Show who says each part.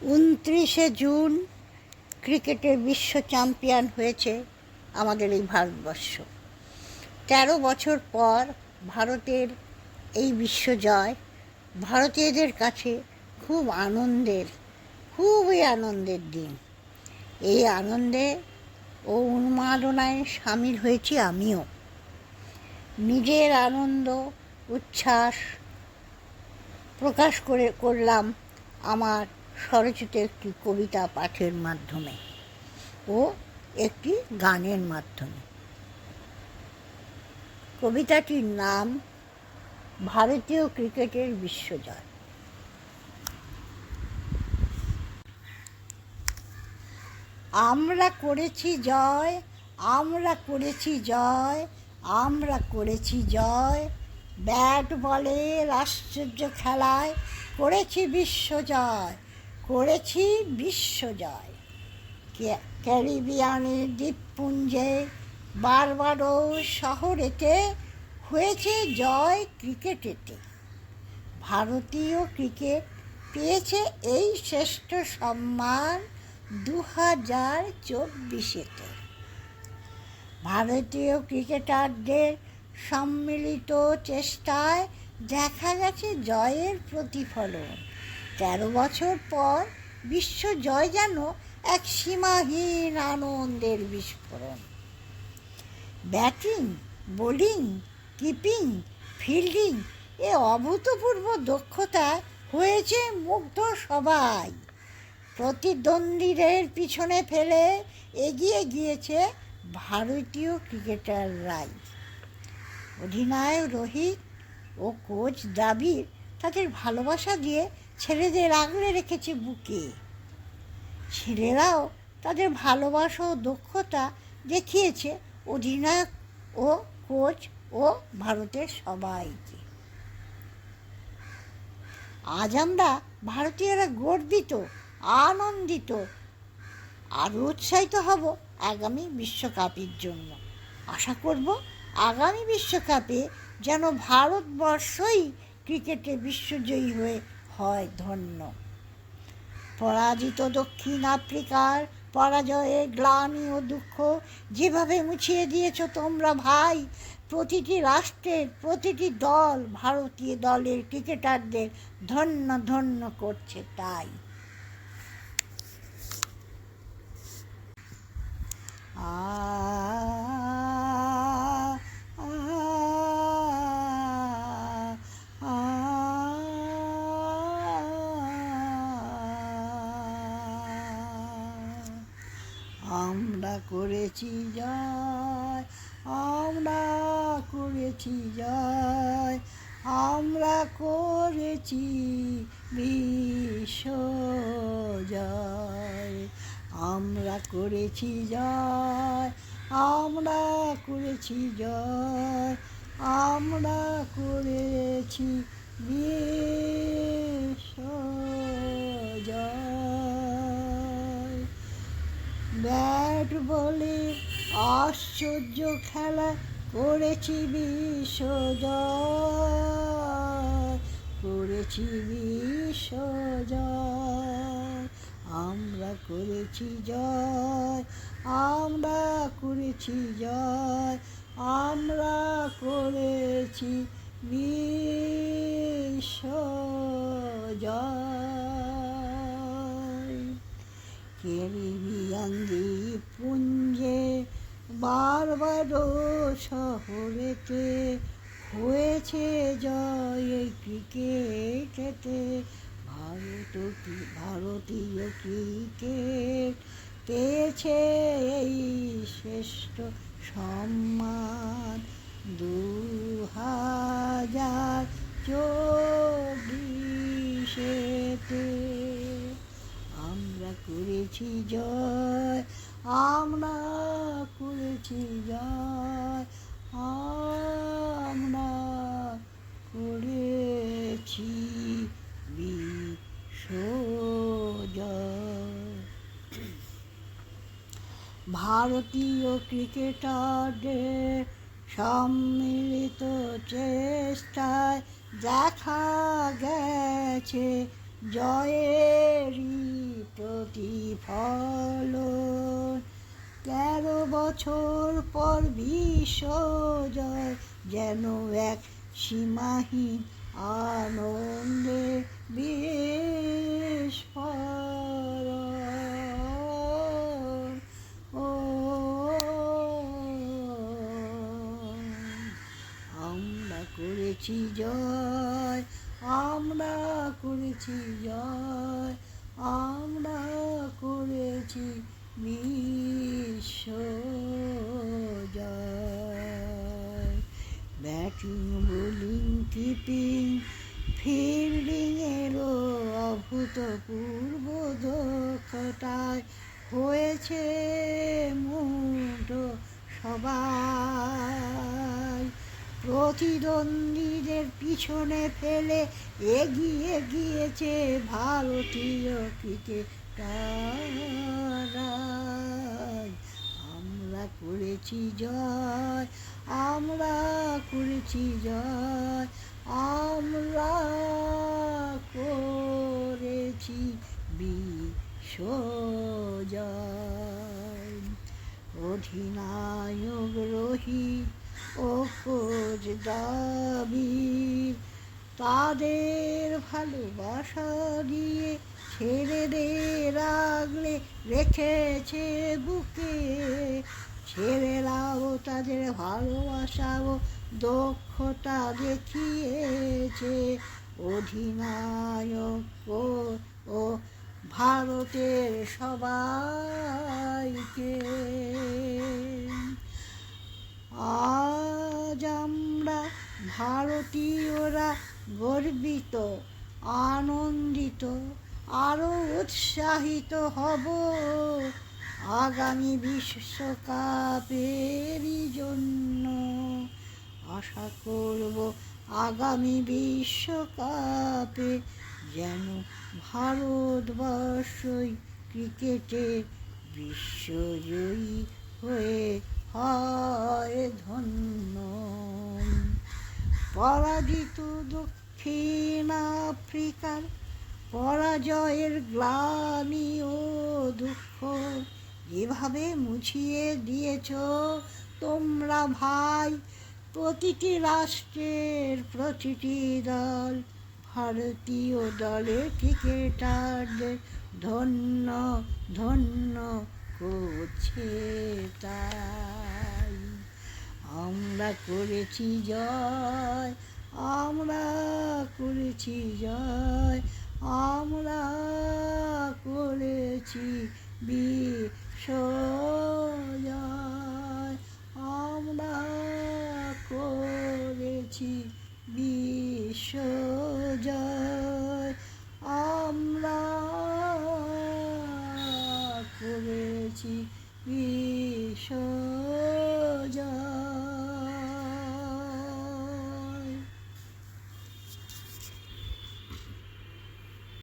Speaker 1: 29শে June ক্রিকেটে বিশ্ব champion হয়েছে আমাদের এই ভারতবর্ষ। 13 বছর পর ভারতের এই বিশ্বজয় ভারতীয়দের কাছে খুবই আনন্দের দিন। এই আনন্দে ও উন্মাদনায় সামিল হয়েছি আমিও। নিজের আনন্দ উচ্ছ্বাস প্রকাশ করলাম আমার স্বরচিত একটি কবিতা পাঠের মাধ্যমে ও একটি গানের মাধ্যমে। কবিতাটির নাম ভারতীয় ক্রিকেটের বিশ্বজয়। আমরা করেছি জয়, আমরা করেছি জয়, আমরা করেছি জয়, ব্যাট বলের আশ্চর্য খেলায় করেছি বিশ্বজয়, করেছি বিশ্বজয়। ক্যারিবিয়ানের দ্বীপপুঞ্জে বারবাডোস শহরেতে হয়েছে জয় ক্রিকেটেতে। ভারতীয় ক্রিকেট পেয়েছে এই শ্রেষ্ঠ সম্মান 2024-তে। ভারতীয় ক্রিকেটারদের সম্মিলিত চেষ্টায় দেখা গেছে জয়ের প্রতিফলন। 13 বছর পর বিশ্ব জয় যেন এক সীমাহীন আনন্দের বিস্ফোরণ। ব্যাটিং, বোলিং, কিপিং, ফিল্ডিং এ অভূতপূর্ব দক্ষতা হয়েছে মুগ্ধ সবাই। প্রতিদ্বন্দ্বীদের পিছনে ফেলে এগিয়ে গিয়েছে ভারতীয় ক্রিকেটাররাই। অধিনায়ক রোহিত ও কোচ দ্রাবিড় তাদের ভালোবাসা দিয়ে ছেলেদের আগলে রেখেছে বুকে। ছেলেরাও তাদের ভালোবাসা ও দক্ষতা দেখিয়েছে অধিনায়ক ও কোচ ও ভারতের সবাইকে। আজ আমরা ভারতীয়রা গর্বিত, আনন্দিত আর উৎসাহিত হব আগামী বিশ্বকাপের জন্য। আশা করব আগামী বিশ্বকাপে যেন ভারতবর্ষই ক্রিকেটে বিশ্বজয়ী হয় ধন্য। পরাজিত দক্ষিণ আফ্রিকার পরাজয়ে গ্লানি ও দুঃখ যেভাবে মুছিয়ে দিয়েছ তোমরা ভাই, প্রতিটি রাষ্ট্রের প্রতিটি দল ভারতীয় দলের ক্রিকেটারদের ধন্য ধন্য করছে তাই। আমরা করেছি জয়, আমরা করেছি জয়, আমরা করেছি বিশ্বজয়। আমরা করেছি জয়, আমরা করেছি জয়, আমরা করেছি বিশ্বজয়। ব্যাট বলে আশ্চর্য খেলা করেছি বিশ্বজয়, করেছি বিশ্বজয়। আমরা করেছি জয়, আমরা করেছি জয়, আমরা করেছি বিশ্বজয়। ক্যারিবিয়ান দ্বীপপুঞ্জে বারবাডোস শহরেতে হয়েছে জয় ক্রিকেটেতে। ভারতীয় ক্রিকেট পেয়েছে এই শ্রেষ্ঠ সম্মান 2024-তে। আমরা করেছি জয়, আমরা করেছি জয়, আমরা করেছি বিশ্বজয়। ভারতীয় ক্রিকেটারদের সম্মিলিত চেষ্টায় দেখা গেছে জয়েরই প্রতিফলন। 13 বছর পর বিশ্বজয় যেন এক সীমাহীন আনন্দে বিস্ফোরণ। ও আমরা করেছি জয়, আমরা করেছি জয়, আমরা করেছি বিশ্বজয়। ব্যাটিং বোলিং কিপিং ফিল্ডিংয়েরও অভূতপূর্ব দক্ষতায় হয়েছে মুগ্ধ সবাই। প্রতিদ্বন্দ্বীদের পিছনে ফেলে এগিয়ে গিয়েছে ভারতীয় ক্রিকেটাররা। আমরা করেছি জয়, আমরা করেছি জয়, আমরা করেছি বিশ্বজয়। অধিনায়ক রোহিত ও কোচ দ্রাবিড় তাদের ভালোবাসা দিয়ে ছেলেদের আগলে রেখেছে বুকে। ছেলেরাও তাদের ভালোবাসা ও দক্ষতা দেখিয়েছে। অধিনায়ক ও ভারতের সবাইকে। আজ আমরা ভারতীয়রা গর্বিত, আনন্দিত, আরও উৎসাহিত হব আগামী বিশ্বকাপেরই জন্য। আশা করব আগামী বিশ্বকাপে যেন ভারতবর্ষই ক্রিকেটে বিশ্বজয়ী হয়ে হয় ধন্য। পরাজিত দক্ষিণ আফ্রিকার পরাজয়ের গ্লানি ও দুঃখ যেভাবে মুছিয়ে দিয়েছ তোমরা ভাই। প্রতিটি রাষ্ট্রের প্রতিটি দল ভারতীয় দলের ক্রিকেটারদের ধন্য ধন্য করছে তাই। আমরা করেছি জয়, আমরা করেছি জয়, আমরা